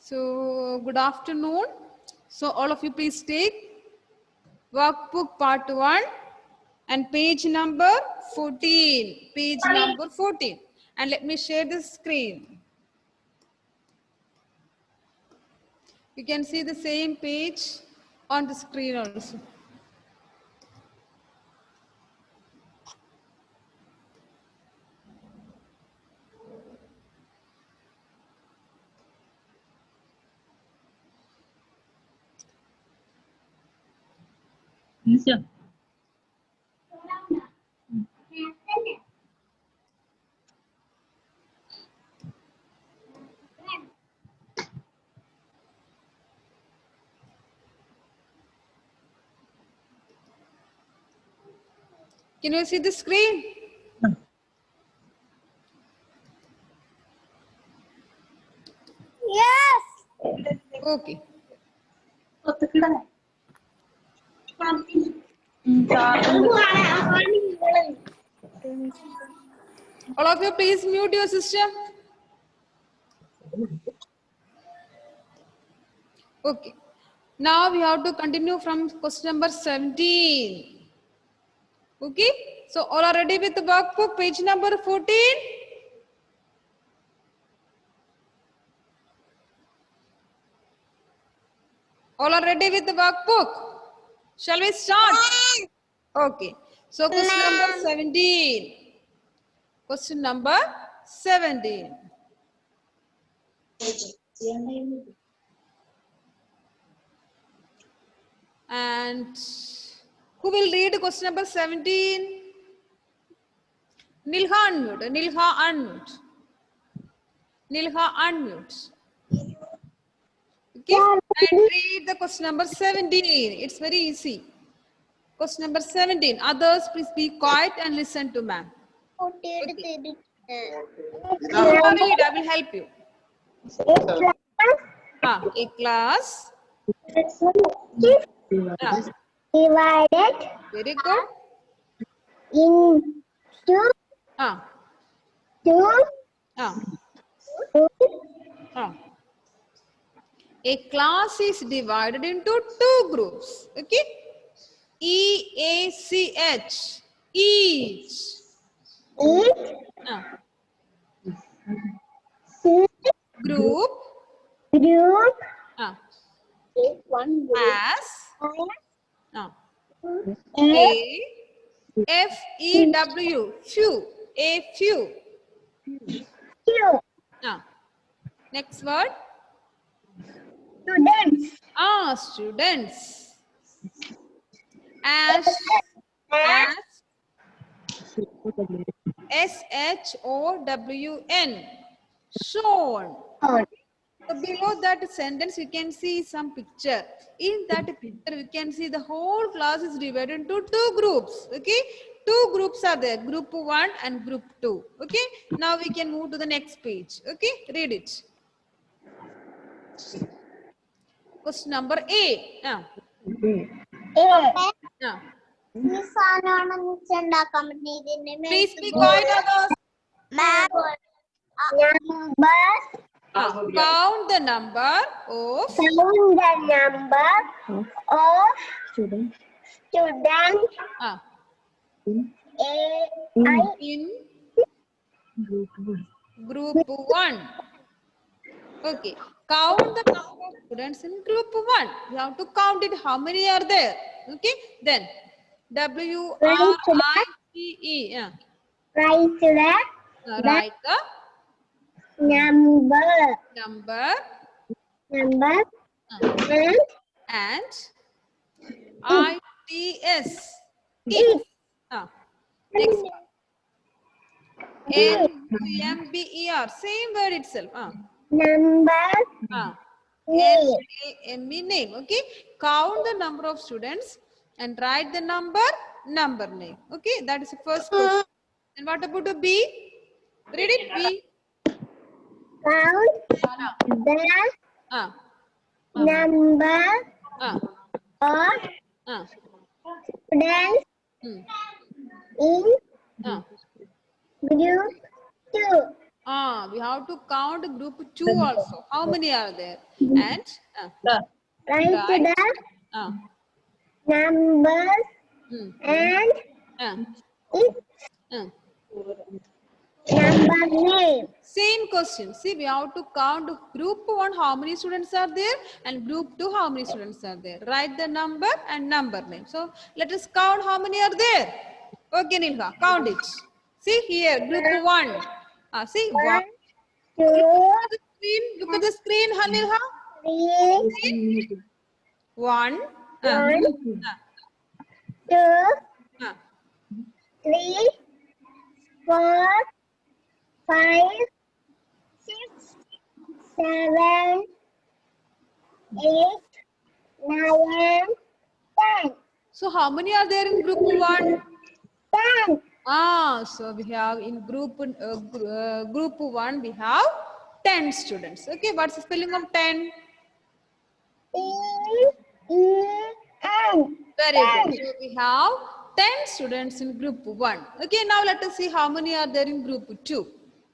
So, good afternoon. So, all of you please take workbook part 1 and page number 14. Page number 14. And let me share the screen. You can see the same page on the screen also. Yes, Can you see the screen? Yes. Okay. All of you please mute your system. Okay. Now we have to continue from question number 17. Okay. So all are ready with the workbook, page number 14? All are ready with the workbook? Shall we start? Okay. So question number 17. Question number 17. And who will read question number 17? Nilha unmute. Nilha unmute. Nilha unmute. Okay. And read the question number 17. It's very easy. Question number 17. Others, please be quiet and listen to ma'am. Okay. I will help you. A class. Divided Very good. into two A class is divided into two groups. Okay. EACH. Each. Group. group As. A FEW. Few. A few. few Next word. students Students. As SHOWN. Shown. So below that sentence, you can see some picture. In that picture, you can see the whole class is divided into two groups. Okay, two groups are there, group 1 and group 2. Okay, now we can move to the next page. Okay, read it. Question number A. Please be quiet, others. Count the number of students in group 1. Okay. Count the number of students in group 1. You have to count it. How many are there? Okay. Then WRITE. Write the number and ITS. It. Next one. NUMBER. Same word itself. number NAME name. Okay. Count the number of students and write the number name. Okay. That is the first question. And what about the B? Read it. B. count the number of students in group 2. We have to count group 2 also. How many are there? And Write right. the numbers Hmm. and Uh, its uh. number name. Same question. See, we have to count group 1, how many students are there, and group 2, how many students are there. Write the number and number name. So, let us count how many are there. Okay, Nilha, count it. See here, group 1. See, 1. 1, Look 2, at the screen. Look at the screen, Nilha. 3, 1. 1, Uh, 2, uh. 3, 4, 5, 6, 7, 8, 9, 10. So, how many are there in group 1? 10. So we have in group 1 we have 10 students. Okay, what's the spelling of 10? E-E-N. Very good. So we have 10 students in group 1. Okay, now let us see how many are there in group 2.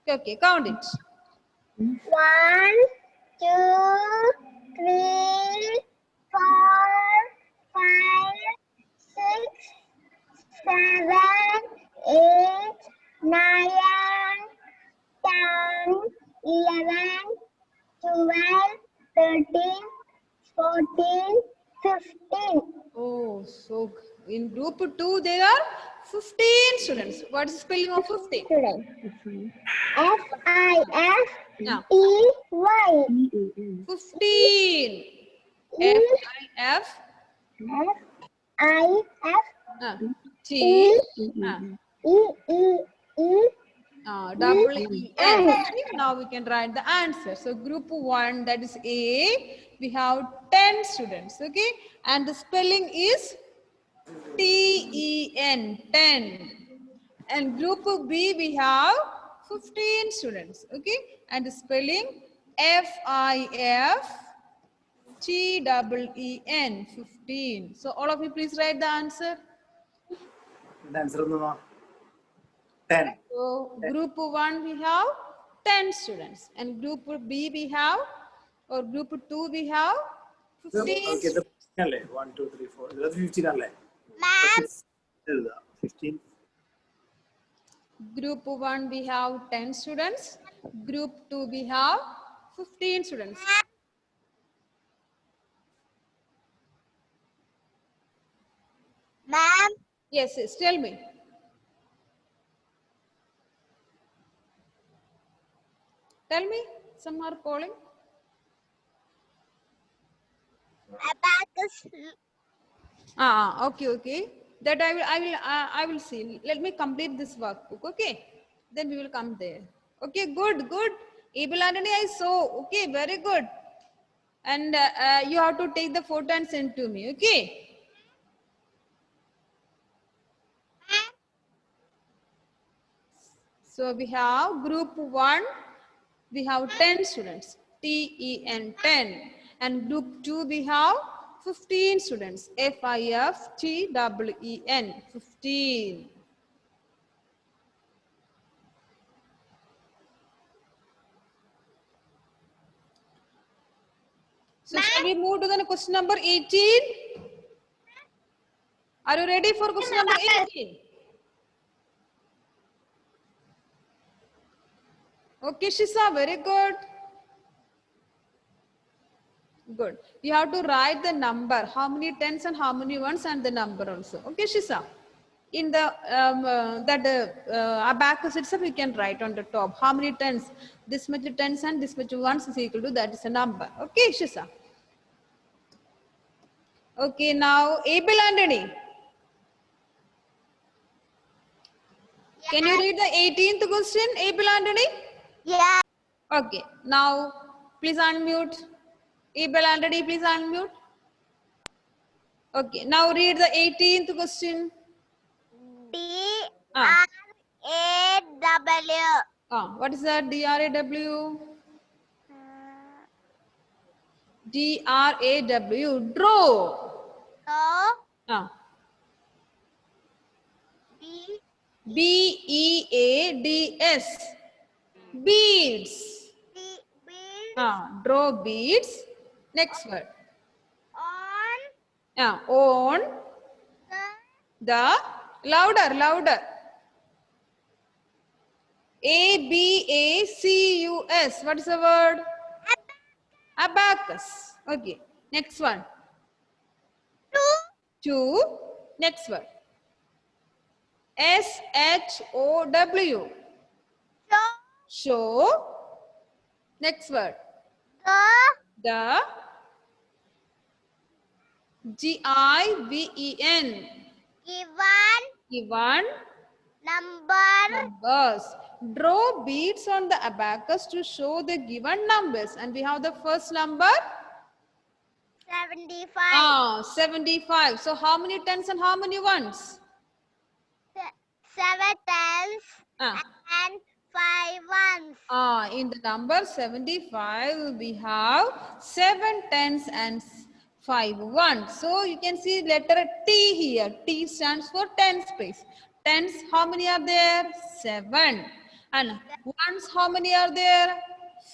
Okay, count it. 1, 2, 3, 4, 5, 6, 7, 8, 9, 10, 11, 12, 13, 14, 15. Oh, so in group 2 there are 15 students. What is the spelling of 15? Students. Yeah. F-I-F-E-Y. 15. F-I-F. T. E-E-E. Double E-N. Okay, now we can write the answer. So group 1, that is A, we have 10 students. Okay, and the spelling is T-E-N, 10. And group B, we have 15 students. Okay, and the spelling F-I-F-T-E-E-N, 15. So all of you please write the answer. The answer is 10. So group 1 we have 10 students, and group B we have, or group 2 we have 15 Okay, the students. 1, 2, 3, 4. That's 15. Ma'am. 15. Group 1 we have 10 students, group 2 we have 15 students. Ma'am. Yes, yes, tell me. Tell me, some are calling. Abacus. Okay, okay. That I will see. Let me complete this workbook. Okay, then we will come there. Okay, good, good. Abel Anthony, I saw. Okay, very good. And you have to take the photo and send to me. Okay. So we have group 1. We have 10 students. T-E-N 10. And group 2 we have 15 students. F-I-F-T-E-E-N 15. So shall we move to the question number 18? Are you ready for question number 18? Okay, Shisa, very good. Good. You have to write the number, how many tens and how many ones, and the number also. Okay, Shisa. In the abacus itself, you can write on the top how many tens. This much tens and this much ones is equal to, that is a number. Okay, Shisa. Okay, now Abel Anthony. Can you read the 18th question, Abel Anthony? Yeah. Okay, now please unmute. Abel Anthony, please unmute. Okay, now read the 18th question. D-R-A-W. What is that? D-R-A-W? D-R-A-W. Draw. O B-E-A-D-S. Beads. Beads. Draw beads. Next word. On On the the, louder. Abacus. What is the word? Abacus. Okay. Next one. Two. Next word. SHOW. Show. Next word. the The GIVEN. given Given number numbers. Draw beads on the abacus to show the given numbers. And we have the first number. 75. 75. So how many tens and how many ones? 7 tens Ah. and 5 ones. In the number 75, we have 7 tens and 5 ones. So you can see letter T here. T stands for tens place. Tens, how many are there? 7. And ones, how many are there?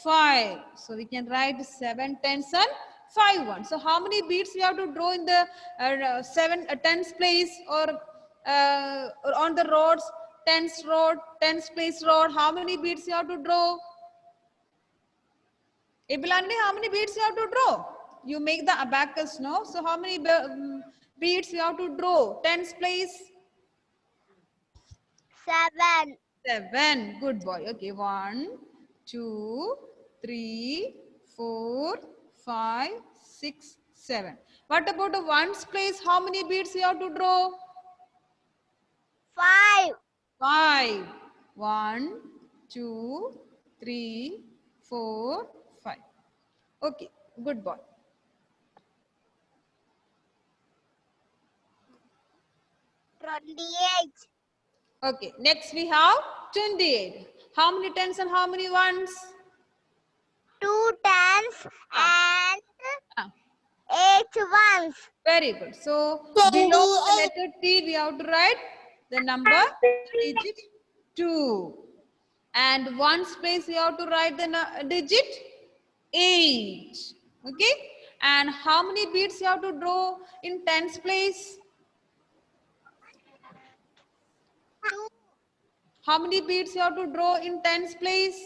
5. So we can write 7 tens and 5 ones. So how many beads we have to draw in the tens place or on the roads? Tens road, tens place road. How many beads you have to draw? Ibilani, how many beads you have to draw? You make the abacus, no? So how many beads you have to draw? Tens place? 7. 7. Good boy. Okay. 1, 2, 3, 4, 5, 6, 7. What about the ones place? How many beads you have to draw? 5. 5. 1, 2, 3, 4, 5. Okay, good boy. Twenty-eight. Okay, next we have 28. How many tens and how many ones? 2 tens and Ah, 8 ones. very good. So below the letter T, we have to write the number, digit 2. And ones place, we have to write the digit 8. Okay. And how many beads you have to draw in tens place? 2. How many beads you have to draw in tens place?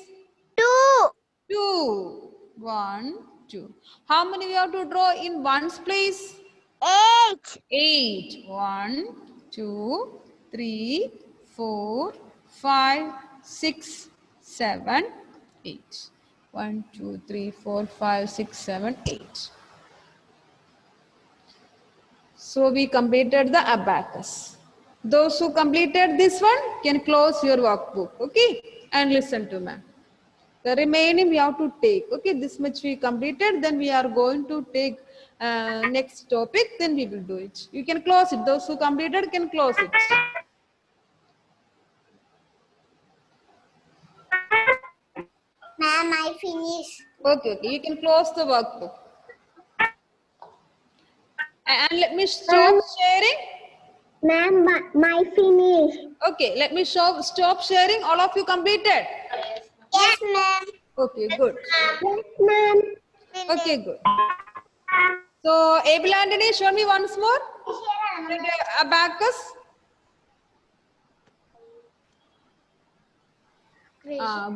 2. 2. 1, 2. How many we have to draw in ones place? 8. 8. 1, 2, 3, 4, 5, 6, 7, 8. 1, 2, 3, 4, 5, 6, 7, 8. So we completed the abacus. Those who completed this one can close your workbook, okay? And listen to me. The remaining we have to take, okay? This much we completed, then we are going to take next topic, then we will do it. You can close it. Those who completed can close it. Ma'am, I finished. Okay, okay. You can close the workbook. And let me stop sharing. Ma'am, my finish. Okay, let me stop sharing. All of you completed? Yes, ma'am. Okay, good. Yes, ma'am. Okay, good. So, Abel Anthony, show me once more. Abacus.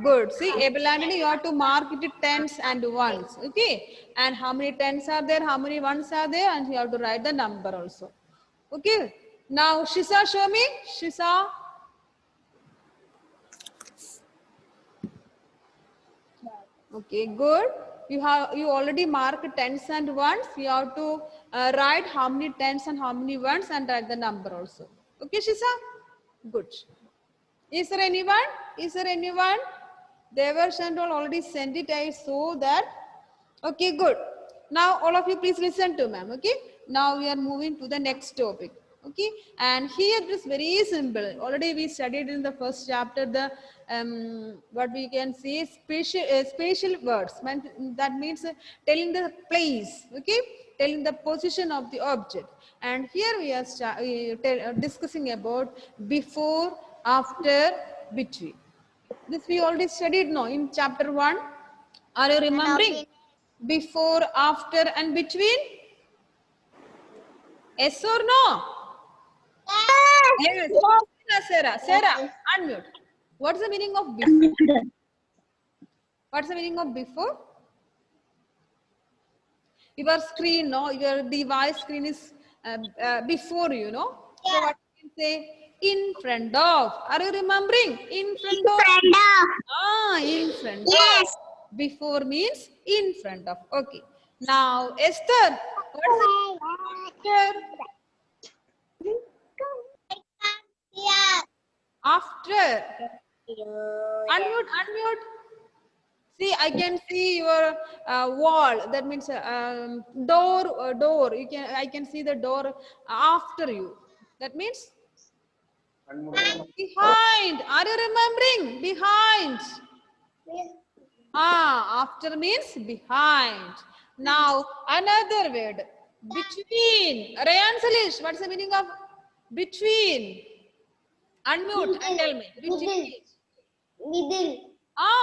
Good. See, Abel Anthony, you have to mark it tens and ones. Okay. And how many tens are there? How many ones are there? And you have to write the number also. Okay. Now, Shisa, show me. Shisa. Okay, good. You already marked tens and ones. You have to write how many tens and how many ones and write the number also. Okay, Shisa? Good. Is there anyone? Is there anyone? Devar Chandral already sent it. I saw that. Okay, good. Now, all of you, please listen to ma'am. Okay. Now we are moving to the next topic. Okay. And here it is very simple. Already we studied in the first chapter the what we can say spatial words. That means telling the place. Okay. Telling the position of the object. And here we are discussing about before, after, between. This we already studied, no, in chapter 1. Are you remembering? Before, after, and between? Yes or no? Yes. Sarah, Sarah, unmute. What's the meaning of before? What's the meaning of before? Your screen, no, your device screen is before you, know. So what you can say? In front of. Are you remembering? In front of. In front of. Before means in front of. Okay. Now, Esther, what's the after? After. Unmute, unmute. See, I can see your wall. That means door, door. I can see the door after you. That means behind. Are you remembering? Behind. After means behind. Now another word. Between. Rayan Salish, what's the meaning of between? Unmute and tell me. Between. Middle.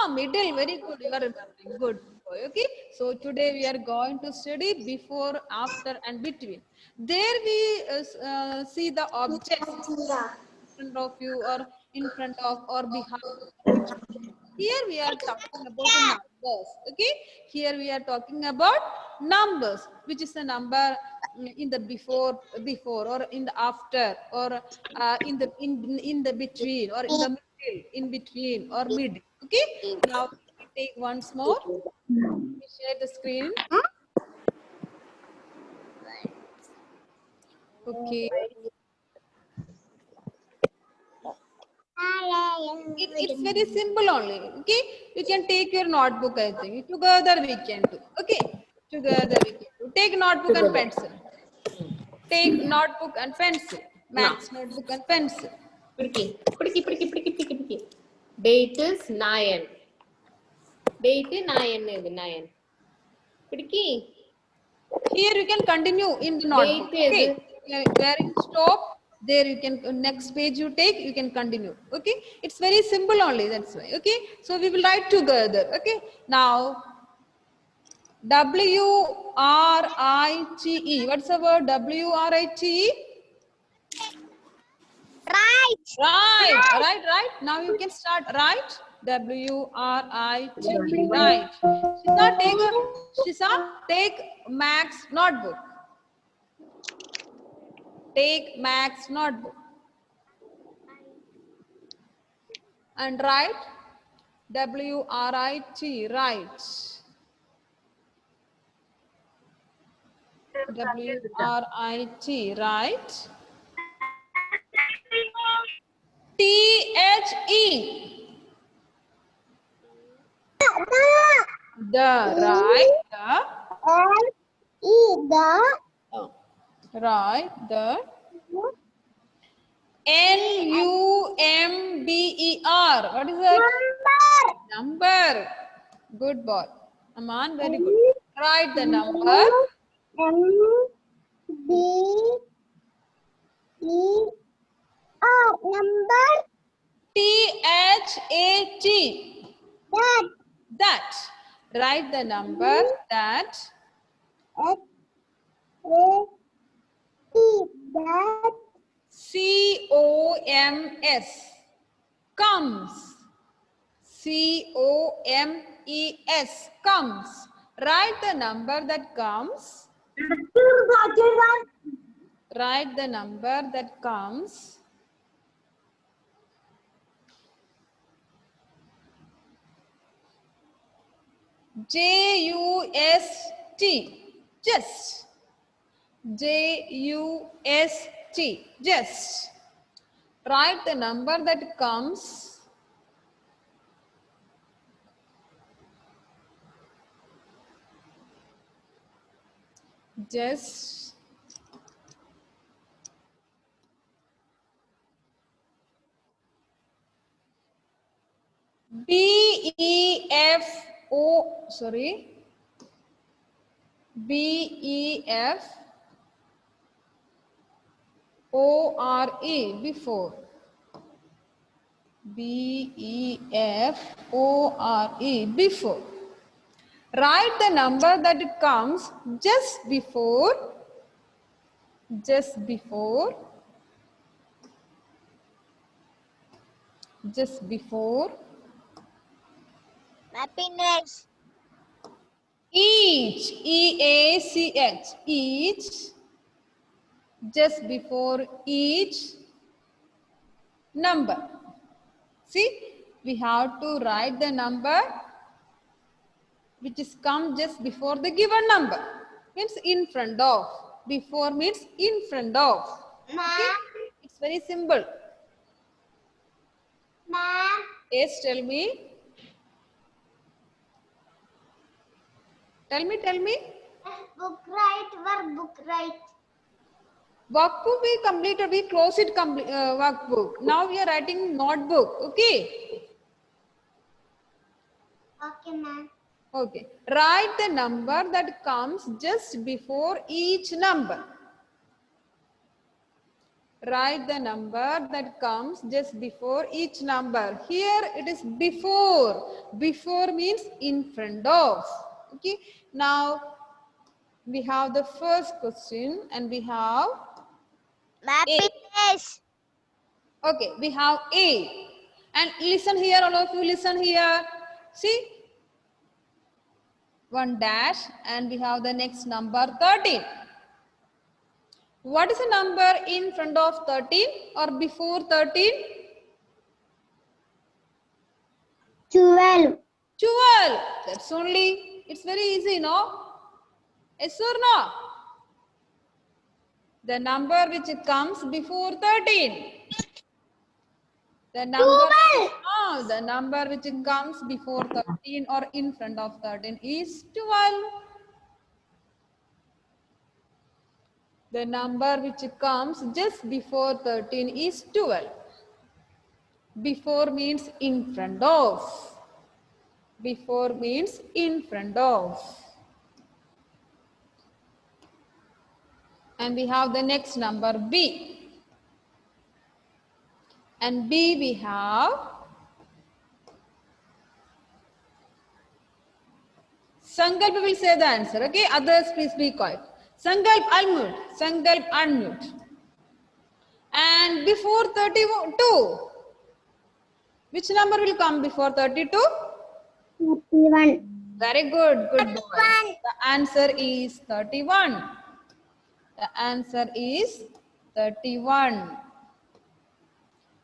Middle. Very good. You are remembering. Good. Okay. So today we are going to study before, after, and between. There we see the objects in front of you, or in front of, or behind. Here we are talking about the numbers. Okay. Here we are talking about numbers, which is a number in the before, or in the after, or in the between, or in the middle, in between, or mid. Okay. Now we take once more. We share the screen. Okay. It's very simple only. Okay. You can take your notebook, I think. Together we can do. Okay. Together we can do. Take notebook and pencil. Take notebook and pencil. Maths notebook and pencil. Date is 9. Date 9 9. Here you can continue in the notebook. Date Okay. Where you stop, there you can, next page you take, you can continue. Okay. It's very simple only. That's why. Okay. So we will write together. Okay. Now, W-R-I-T-E. What's the word W-R-I-T-E? Right. Now you can start. Right. W-R-I-T-E. Right. Shisa, take Max notebook. Take Max notebook. And write W-R-I-T. Right. W-R-I-T. Right. T-H-E. The. Right. Right. The. N-U-M-B-E-R. What is that? Number. Good boy. Aman, very good. Write the number. Number. T-H-A-T. That. Write the number. That. C-O-M-S. Comes. C-O-M-E-S. Comes. Write the number that comes. Write the number that comes. J-U-S-T. Just. J-U-S-T. Just. Write the number that comes. Just. B-E-F-O. Sorry. B-E-F-O-R-E. Before. B-E-F-O-R-E, before. Write the number that it comes just before Happiness. each, E-A-C-H, each, just before each number. See, we have to write the number which is come just before the given number. Means in front of. Before means in front of. Ma'am. It's very simple. Ma'am. Yes, tell me. Tell me. Book right, workbook right. Workbook we completed, we close it workbook. Now we are writing notebook. Okay. Okay, ma'am. Okay. Write the number that comes just before each number. Write the number that comes just before each number. Here it is before. Before means in front of. Okay. Now we have the first question and we have Happiness. okay, we have A. And listen here, all of you listen here. See? One dash and we have the next number 13. What is the number in front of 13 or before 13? 12. 12. That's only, it's very easy, no? Yes or no? The number which comes before 13. The number, no, the number which comes before 13 or in front of 13 is 12. The number which comes just before 13 is 12. Before means in front of. Before means in front of. And we have the next number B. And B we have Sankalp will say the answer. Okay, others please be quiet. Sankalp unmute. Sankalp unmute. And before 32, which number will come before 32? 31. Very good, good boy. The answer is 31. The answer is 31.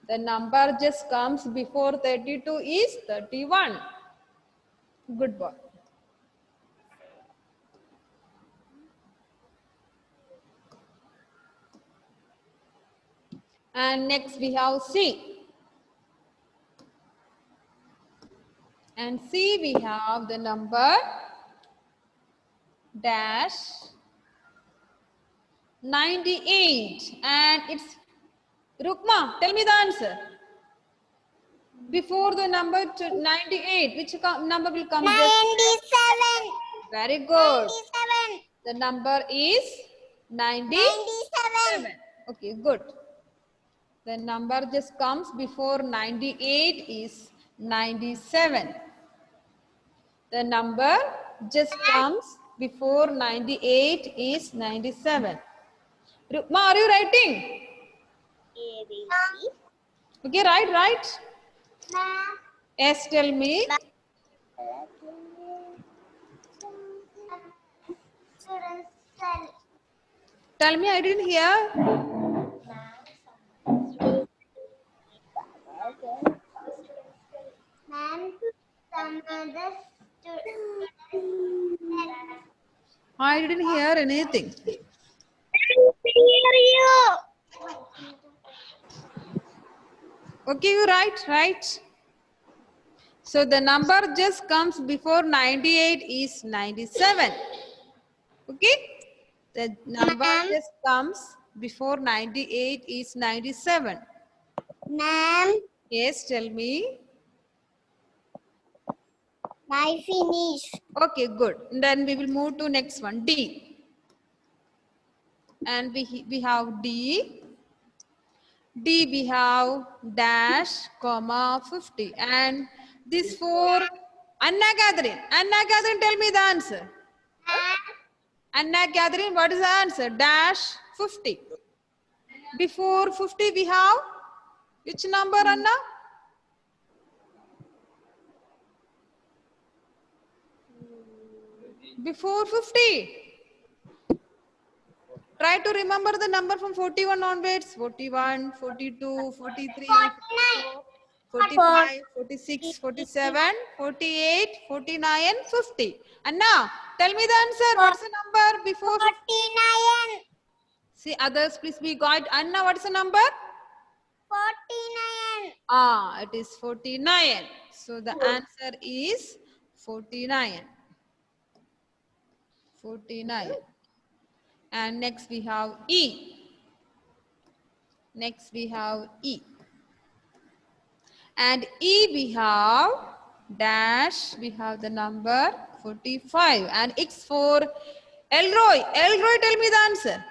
The number just comes before 32 is 31. Good boy. And next we have C. And C we have the number dash 98. And it's Rukma, tell me the answer. Before the number 98, which number will come? 97. Very good. 97. The number is 97. Okay, good. The number just comes before 98 is 97. The number just comes before 98 is 97. Rukma, are you writing? Okay, right. Yes, tell me. Tell me, I didn't hear. Ma'am, some other students. I didn't hear anything. Hear you. Okay, you right. So the number just comes before 98 is 97. Okay, the number just comes before 98 is 97. Ma'am, Yes, tell me. I finished. Okay, good. Then we will move to next one, D. And we have D. D we have dash, comma, 50. And this for Anna Catherine. Anna Catherine, tell me the answer. Anna Catherine, what is the answer? Dash, 50. Before 50 we have which number, Anna? Before 50. Try to remember the number from 41 onwards. 41, 42, 43, 44, 45, 46, 47, 48, 49, 50. Anna, tell me the answer. What's the number before 50? 49. See, others, please be quiet. Anna, what's the number? 49. Ah, it is 49. So the answer is 49. 49. And next we have E. Next we have E. And E we have dash, we have the number 45. And X for Elroy. Elroy, tell me the answer.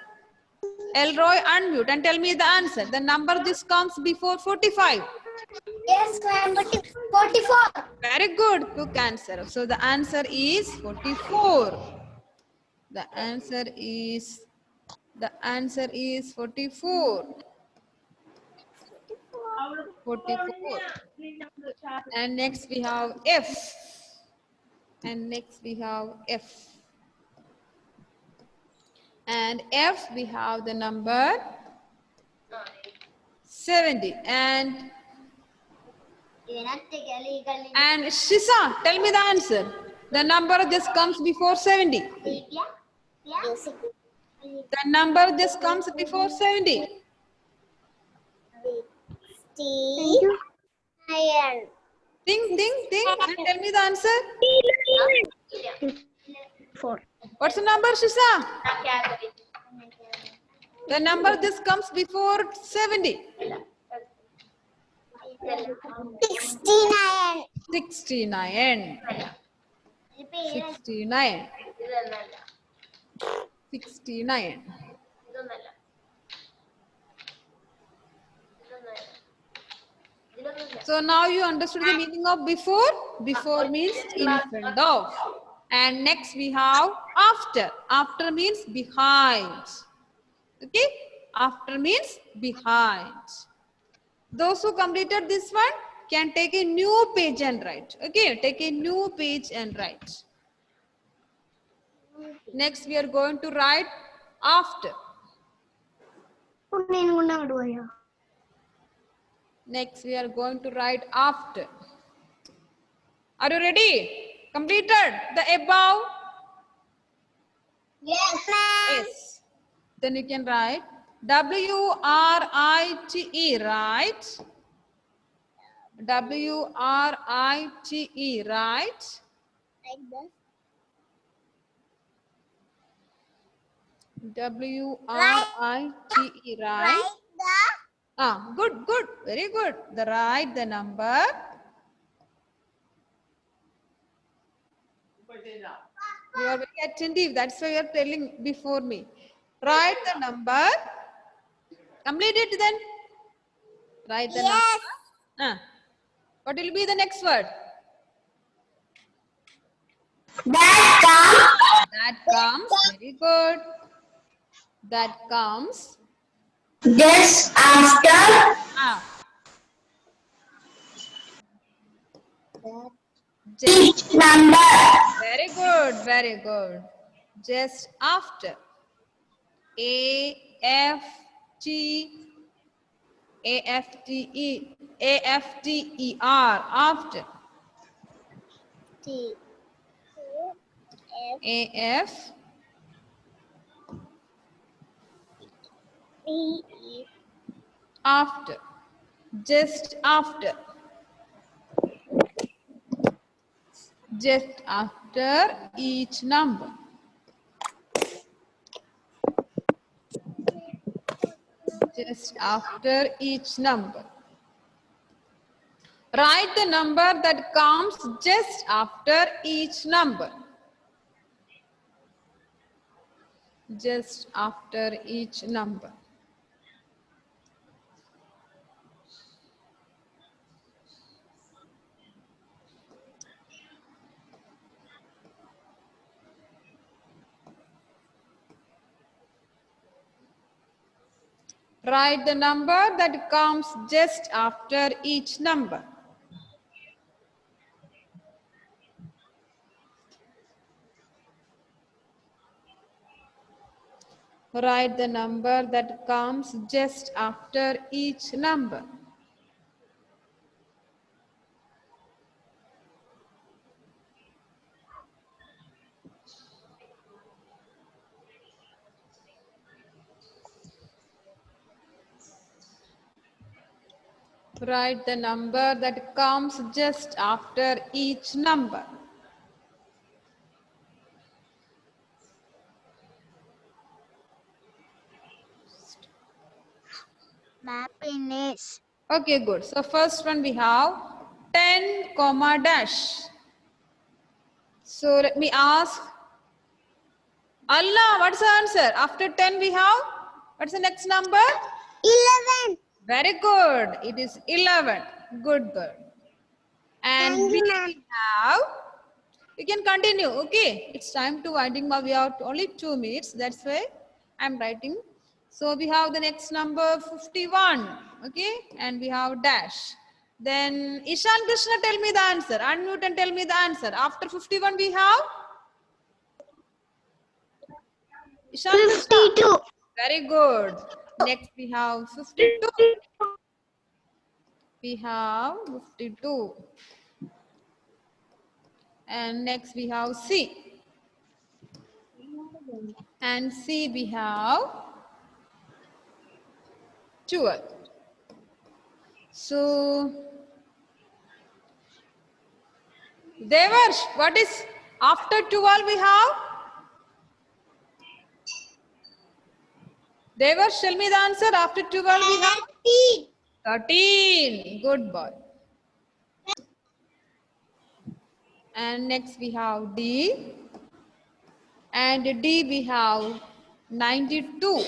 Elroy, unmute and tell me the answer. The number this comes before 45. Yes, ma'am. 44. Very good, quick answer. So the answer is 44. The answer is 44. 44. And next we have F. And next we have F. And F we have the number 70. And Shisa, tell me the answer. The number just comes before 70. The number just comes before 70. 69. Think, and tell me the answer. 4. What's the number, Shisa? The number just comes before 70. 69. 69. 69. 69. So now you understood the meaning of before. Before means in front of. And next we have after. After means behind. Okay? After means behind. Those who completed this one can take a new page and write. Okay? Take a new page and write. Next we are going to write after. Next we are going to write after. Are you ready? Completed the above? Yes, ma'am. Yes. Then you can write W-R-I-T-E, right? W-R-I-T-E, right? Like this. W-R-I-T-E, right? Like the. Ah, good, good, very good. The write the number. You are very attentive. That's why you are telling before me. Write the number. Complete it then. Write the Yes. number. What will be the next word? That comes. That comes. Very good. That comes. Just after. Ah. Each number. Very good. Very good. Just after. A-F-T-E-R. After. T. A-F. E. After. Just after. Just after each number. Just after each number. Write the number that comes just after each number. Just after each number. Write the number that comes just after each number. Write the number that comes just after each number. Write the number that comes just after each number. Happiness. Okay, good. So first one we have 10 comma dash. So let me ask Allah, what's the answer? After 10 we have, what's the next number? 11. Very good. It is 11. Good girl. And Thank we you, ma'am. have, you can continue. Okay. It's time to winding up. We have only 2 minutes. That's why I'm writing. So we have the next number 51. Okay. And we have dash. Then Ishan Krishna, tell me the answer. Unmute and tell me the answer. After 51 we have? Ishan Krishna. 52. Very good. Next we have 52. We have 52. And next we have C. And C we have 12. So, Devarsh, what is after 12 we have? Devarsh, tell me the answer. After 12 we have 13. Good boy. And next we have D. And D we have 92.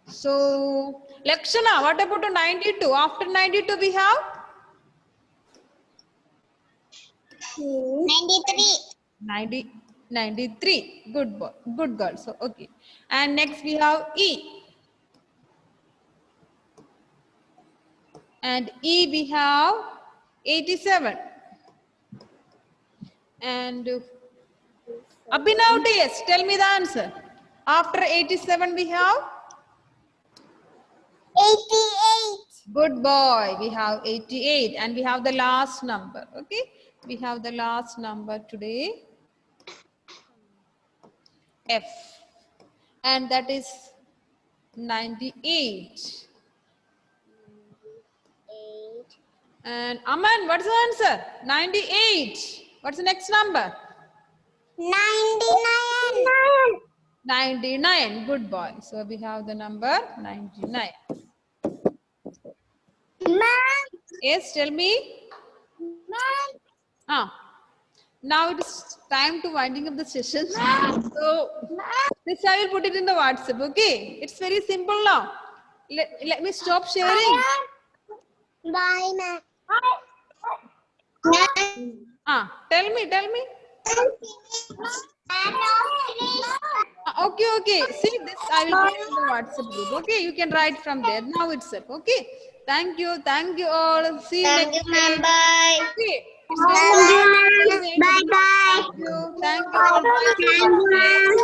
So, Lakshana, what about 92? After 92 we have? 93. 93. Good boy. Good girl. So, okay. And next we have E. And E we have 87. And Abhinav DS, tell me the answer. After 87 we have? 88. Good boy. We have 88. And we have the last number. Okay. We have the last number today. F. And that is 98. And Aman, what's the answer? 98. What's the next number? 99. 99. Good boy. So we have the number 99. Yes, tell me. Now it is time to winding up the session. So this I will put it in the WhatsApp. Okay. It's very simple now. Let me stop sharing. Bye, ma'am. Tell me. Okay. See this I will put in the WhatsApp group. Okay, you can write from there now itself. Okay. Thank you all. See you Thank next you, ma'am. time. Bye. Okay. Bye. Bye. Thank you all. Bye. Thank you, ma'am.